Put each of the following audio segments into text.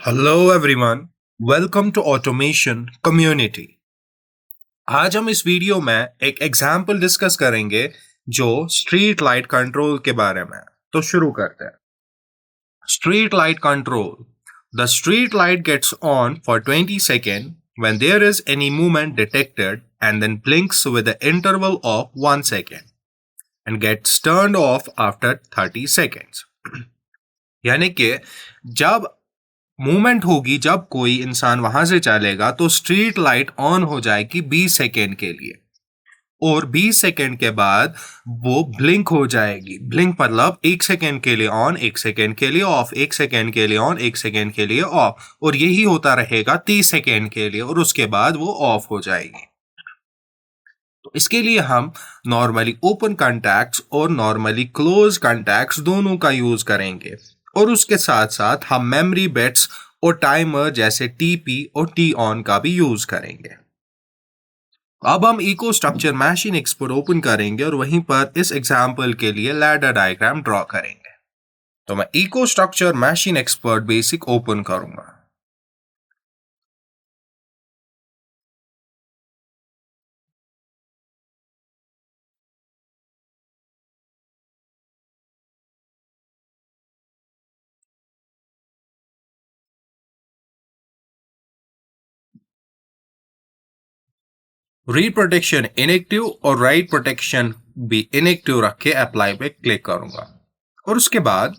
Hello everyone, welcome to automation community. आज हम इस वीडियो में एक एग्जाम्पल डिस्कस करेंगे जो स्ट्रीट लाइट कंट्रोल के बारे में। तो शुरू करते हैं। Street light control. The street light gets on for 20 second when there is any movement detected and then blinks with the interval of 1 second and gets turned off after 30 seconds। यानी कि जब मूवमेंट होगी, जब कोई इंसान वहां से चलेगा तो स्ट्रीट लाइट ऑन हो जाएगी 20 सेकेंड के लिए और 20 सेकेंड के बाद वो ब्लिंक हो जाएगी। ब्लिंक मतलब 1 सेकेंड के लिए ऑन, 1 सेकेंड के लिए ऑफ, 1 सेकेंड के लिए ऑन, 1 सेकेंड के लिए ऑफ, और यही होता रहेगा 30 सेकेंड के लिए और उसके बाद वो ऑफ हो जाएगी। तो इसके लिए हम नॉर्मली ओपन कॉन्टैक्ट्स और नॉर्मली क्लोज कॉन्टैक्ट्स दोनों का यूज करेंगे और उसके साथ साथ हम मेमोरी बिट्स और टाइमर जैसे टीपी और टी ऑन का भी यूज करेंगे। अब हम EcoStruxure Machine Expert open करेंगे और वहीं पर इस एग्जांपल के लिए लैडर डायग्राम ड्रॉ करेंगे। तो मैं EcoStruxure Machine Expert basic open करूंगा। रीड प्रोटेक्शन इनएक्टिव और राइट प्रोटेक्शन भी इनएक्टिव रख के अप्लाई पे क्लिक करूंगा और उसके बाद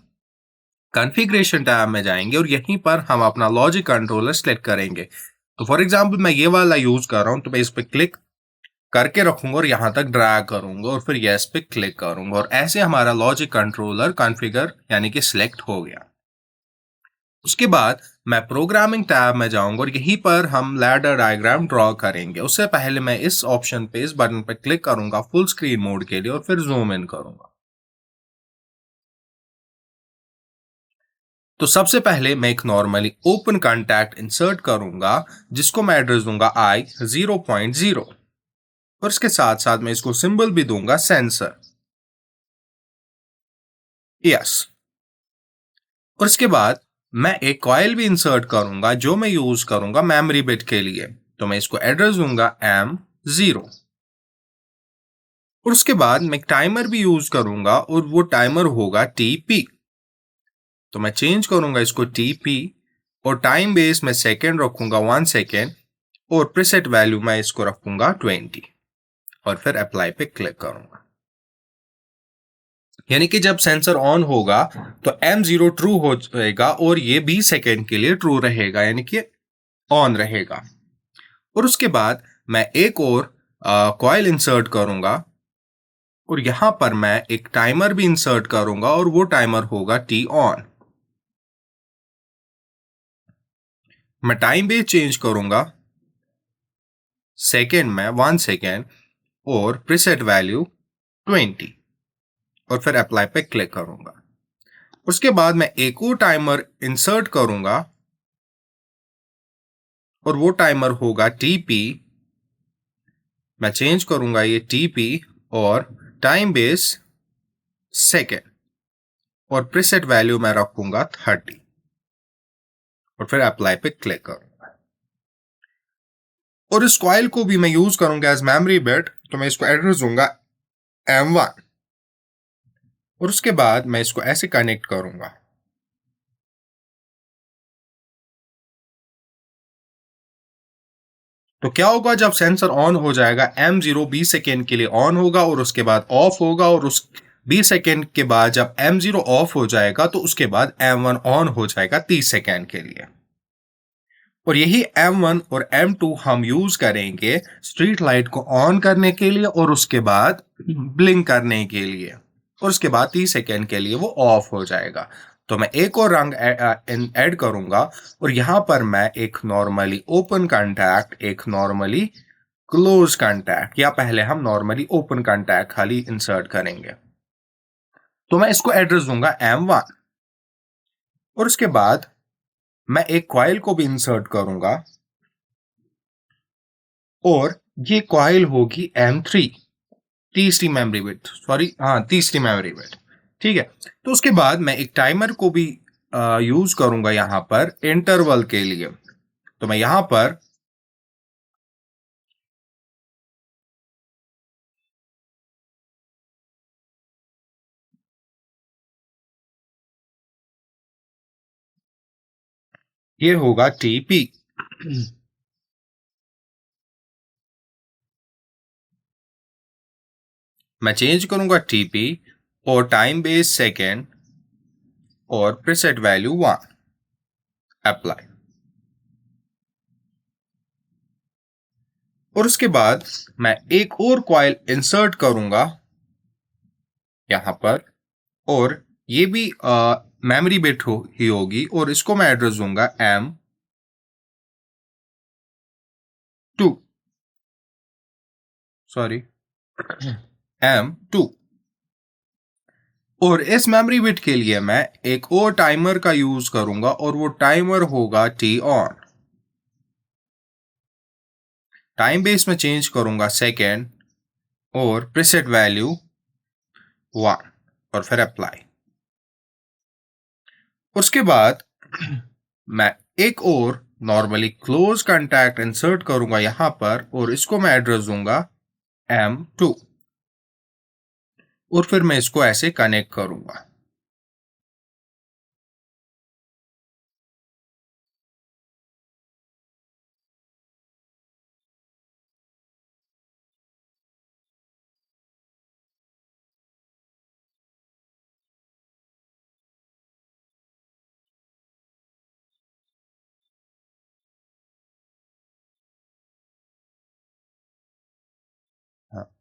कॉन्फ़िगरेशन टैब में जाएंगे और यहीं पर हम अपना लॉजिक कंट्रोलर सेलेक्ट करेंगे। तो फॉर एग्जांपल मैं ये वाला यूज कर रहा हूं, तो मैं इस पे क्लिक करके रखूंगा और यहां तक ड्रैग करूंगा और फिर यस पे क्लिक करूंगा और ऐसे हमारा लॉजिक कंट्रोलर कॉन्फ़िगर यानी कि सिलेक्ट हो गया। उसके बाद मैं प्रोग्रामिंग टैब में जाऊंगा और यहीं पर हम लैडर डायग्राम ड्रॉ करेंगे। उससे पहले मैं इस ऑप्शन पे, इस बटन पे क्लिक करूंगा फुल स्क्रीन मोड के लिए और फिर जूम इन करूंगा। तो सबसे पहले मैं एक नॉर्मली ओपन कॉन्टैक्ट इंसर्ट करूंगा जिसको मैं एड्रेस दूंगा i0.0 और इसके साथ साथ मैं इसको सिंबल भी दूंगा सेंसर। यस। और इसके बाद मैं एक कॉइल भी इंसर्ट करूंगा जो मैं यूज करूंगा मेमोरी बिट के लिए। तो मैं इसको एड्रेस दूंगा M0 और उसके बाद मैं एक टाइमर भी यूज करूंगा और वो टाइमर होगा TP। तो मैं चेंज करूंगा इसको TP और टाइम बेस में सेकेंड रखूंगा 1 सेकेंड और प्रीसेट वैल्यू मैं इसको रखूंगा 20 और फिर अप्लाई पे क्लिक करूंगा। यानी कि जब सेंसर ऑन होगा तो M0 ट्रू हो जाएगा और ये 20 सेकेंड के लिए ट्रू रहेगा, यानी कि ऑन रहेगा। और उसके बाद मैं एक और कॉइल इंसर्ट करूंगा और यहां पर मैं एक टाइमर भी इंसर्ट करूंगा और वो टाइमर होगा T ऑन। मैं टाइम बेस चेंज करूंगा सेकेंड में 1 सेकेंड और प्रीसेट वैल्यू 20 और फिर अप्लाई पे क्लिक करूंगा। उसके बाद मैं एक और टाइमर इंसर्ट करूंगा और वो टाइमर होगा TP। मैं चेंज करूंगा ये TP और टाइम बेस सेकेंड और प्रीसेट वैल्यू मैं रखूंगा 30 और फिर अप्लाई पे क्लिक करूंगा। और इस कॉइल को भी मैं यूज करूंगा एज मेमोरी बिट। तो मैं इसको एड्रेस दूंगा M1 और उसके बाद मैं इसको ऐसे कनेक्ट करूंगा। तो क्या होगा, जब सेंसर ऑन हो जाएगा M0 20 सेकेंड के लिए ऑन होगा और उसके बाद ऑफ होगा और उस 20 सेकेंड के बाद जब M0 ऑफ हो जाएगा तो उसके बाद M1 ऑन हो जाएगा 30 सेकेंड के लिए। और यही M1 और M2 हम यूज करेंगे स्ट्रीट लाइट को ऑन करने के लिए और उसके बाद ब्लिंक करने के लिए और उसके बाद 30 सेकेंड के लिए वो ऑफ हो जाएगा। तो मैं एक और रंग ऐड करूंगा और यहां पर मैं एक नॉर्मली ओपन कॉन्टैक्ट, एक नॉर्मली क्लोज कॉन्टैक्ट, या पहले हम नॉर्मली ओपन कॉन्टैक्ट खाली इंसर्ट करेंगे। तो मैं इसको एड्रेस दूंगा M1 और उसके बाद मैं एक कॉइल को भी इंसर्ट करूंगा और ये कॉइल होगी M3, तीसरी मेमोरी बिट, सॉरी हाँ तीसरी मेमोरी बिट। ठीक है। तो उसके बाद मैं एक टाइमर को भी यूज करूंगा यहाँ पर इंटरवल के लिए। तो मैं यहाँ पर ये होगा टीपी। मैं चेंज करूंगा टीपी और टाइम बेस सेकेंड और प्रीसेट वैल्यू 1। अप्लाई। और उसके बाद मैं एक और कॉइल इंसर्ट करूंगा यहां पर, और ये भी मेमोरी बिट ही होगी, और इसको मैं एड्रेस दूंगा M2, सॉरी M2। और इस मेमोरी बिट के लिए मैं एक और टाइमर का यूज करूंगा, और वो टाइमर होगा टी ऑन। टाइम बेस में चेंज करूंगा सेकेंड और प्रीसेट वैल्यू 1, और फिर अप्लाई। उसके बाद मैं एक और नॉर्मली क्लोज कॉन्टैक्ट इंसर्ट करूंगा यहां पर, और इसको मैं एड्रेस दूंगा M2, और फिर मैं इसको ऐसे कनेक्ट करूंगा। हाँ।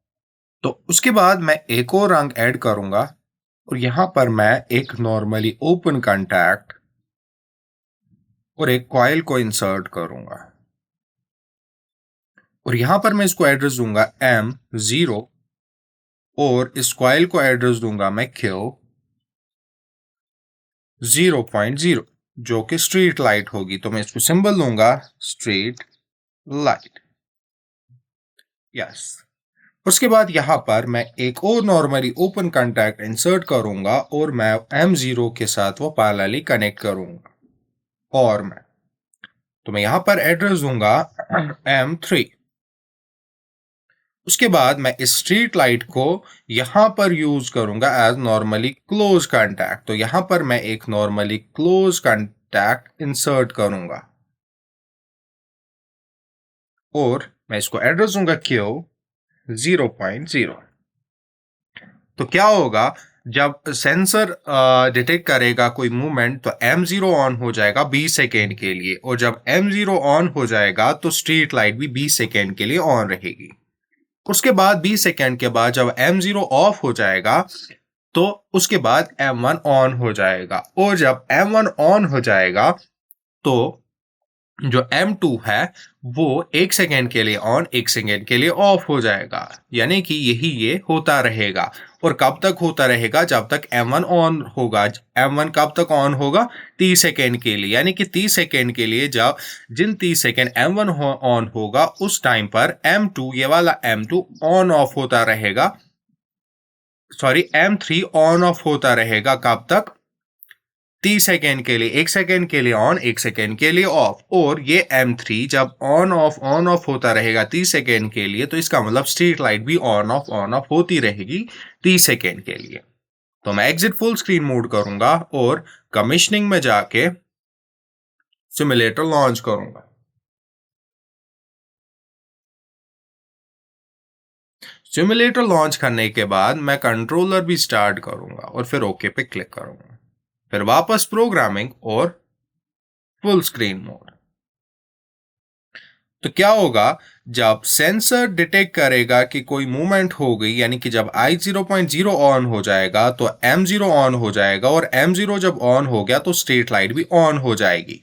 तो उसके बाद मैं एक और रंग ऐड करूंगा, और यहां पर मैं एक नॉर्मली ओपन कॉन्टैक्ट और एक कॉइल को इंसर्ट करूंगा, और यहां पर मैं इसको एड्रेस दूंगा M0, और इस कॉइल को एड्रेस दूंगा मैं Q0.0, जो कि स्ट्रीट लाइट होगी। तो मैं इसको सिंबल दूंगा स्ट्रीट लाइट। यस। उसके बाद यहां पर मैं एक और नॉर्मली ओपन कॉन्टैक्ट इंसर्ट करूंगा, और मैं M0 के साथ वो पैरेलली कनेक्ट करूंगा। और मैं यहां पर एड्रेस दूंगा M3। उसके बाद मैं इस स्ट्रीट लाइट को यहां पर यूज करूंगा एज नॉर्मली क्लोज कॉन्टैक्ट। तो यहां पर मैं एक नॉर्मली क्लोज कॉन्टैक्ट इंसर्ट करूंगा, और मैं इसको एड्रेस दूंगा Q0.0। तो क्या होगा, जब सेंसर डिटेक्ट करेगा कोई मूवमेंट, तो M0 ऑन हो जाएगा 20 सेकेंड के लिए, और जब M0 ऑन हो जाएगा तो स्ट्रीट लाइट भी 20 सेकेंड के लिए ऑन रहेगी। उसके बाद 20 सेकेंड के बाद जब M0 ऑफ हो जाएगा, तो उसके बाद M1 ऑन हो जाएगा, और जब M1 ऑन हो जाएगा तो जो M2 है वो 1 सेकेंड के लिए ऑन 1 सेकेंड के लिए ऑफ हो जाएगा। यानी कि ये होता रहेगा। और कब तक होता रहेगा, जब तक M1 ऑन होगा। M1 कब तक ऑन होगा, 30 सेकेंड के लिए। यानी कि 30 सेकेंड के लिए जब जिन 30 सेकेंड M1 ऑन होगा, उस टाइम पर M2, ये वाला M2 ऑन ऑफ होता रहेगा। सॉरी, M3 ऑन ऑफ होता रहेगा। कब तक, 30 सेकेंड के लिए। 1 सेकेंड के लिए ऑन, 1 सेकेंड के लिए ऑफ। और ये M3 जब ऑन ऑफ होता रहेगा 30 सेकेंड के लिए, तो इसका मतलब स्ट्रीट लाइट भी ऑन ऑफ होती रहेगी 30 सेकेंड के लिए। तो मैं एग्जिट फुल स्क्रीन मोड करूंगा, और कमिश्निंग में जाके सिमुलेटर लॉन्च करूंगा। सिमुलेटर लॉन्च करने के बाद मैं कंट्रोलर भी स्टार्ट करूंगा, और फिर ओके पे क्लिक करूंगा। फिर वापस प्रोग्रामिंग और फुल स्क्रीन मोड। तो क्या होगा, जब सेंसर डिटेक्ट करेगा कि कोई मूवमेंट हो गई, यानी कि जब I0.0 ऑन हो जाएगा तो M0 ऑन हो जाएगा, और M0 जब ऑन हो गया तो स्ट्रीट लाइट भी ऑन हो जाएगी।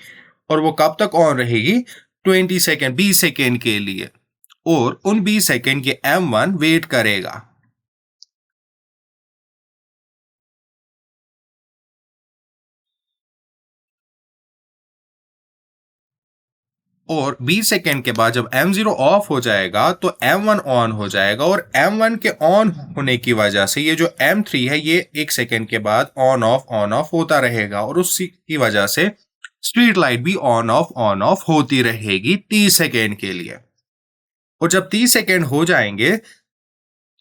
और वो कब तक ऑन रहेगी, 20 सेकेंड, 20 सेकेंड के लिए। और उन 20 सेकेंड के M1 वेट करेगा। और 20 सेकेंड के बाद जब M0 ऑफ हो जाएगा तो M1 ऑन हो जाएगा, और M1 के ऑन होने की वजह से ये जो M3 है ये 1 सेकेंड के बाद ऑन ऑफ होता रहेगा, और उसी की वजह से स्ट्रीट लाइट भी ऑन ऑफ होती रहेगी 30 सेकेंड के लिए। और जब 30 सेकेंड हो जाएंगे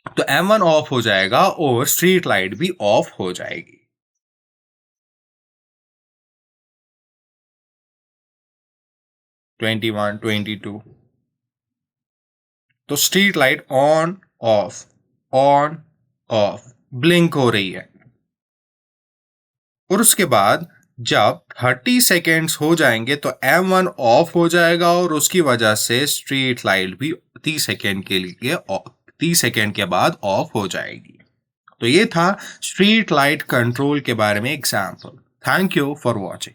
तो M1 ऑफ हो जाएगा और स्ट्रीट लाइट भी ऑफ हो जाएगी। 21, 22, तो street light on off blink हो रही है। और उसके बाद जब 30 सेकेंड्स हो जाएंगे तो M1 ऑफ हो जाएगा, और उसकी वजह से स्ट्रीट लाइट भी 30 सेकेंड के लिए 30 सेकेंड के बाद ऑफ हो जाएगी। तो ये था स्ट्रीट लाइट कंट्रोल के बारे में example. Thank you for watching.